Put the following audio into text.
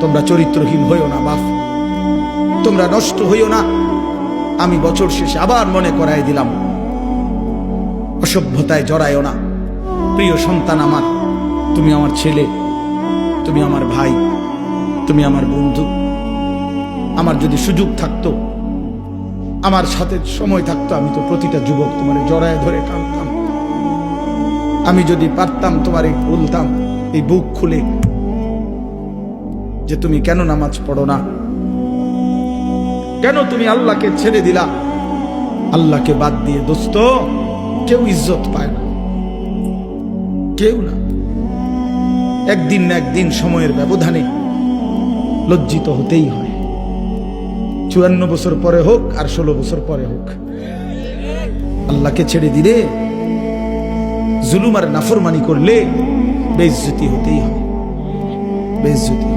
তোমরা চরিত্রহীন হইও না বাপ, তোমরা নষ্ট হইও না। আমি বছর শেষে আবার মনে করাই দিলাম, অসভ্যতায় জড়ায়ও না। প্রিয় সন্তান আমার, তুমি আমার ছেলে, তুমি আমার ভাই, তুমি আমার বন্ধু। আমার যদি সুযোগ থাকতো, আমার সাথে সময় থাকতো, আমি তো প্রতিটা যুবক তোমার জড়ায় ধরে টানতাম। আমি যদি পারতাম তোমারে বলতাম এই বুক খুলে যে তুমি কেন নামাজ পড়ো না, কেন তুমি আল্লাহকে ছেড়ে দিলা। আল্লাহকে বাদ দিয়ে দোস্ত কেউ ইজ্জত পায় না, কেউ না। একদিন না একদিন সময়ের ব্যবধানে লজ্জিত হতেই হয়। 54 বছর পরে হোক আর 16 বছর পরে হোক, আল্লাহকে ছেড়ে দিলে, জুলুম আর নাফরমানি করলে বেইজ্জতি হতেই হয়, বেইজ্জতি।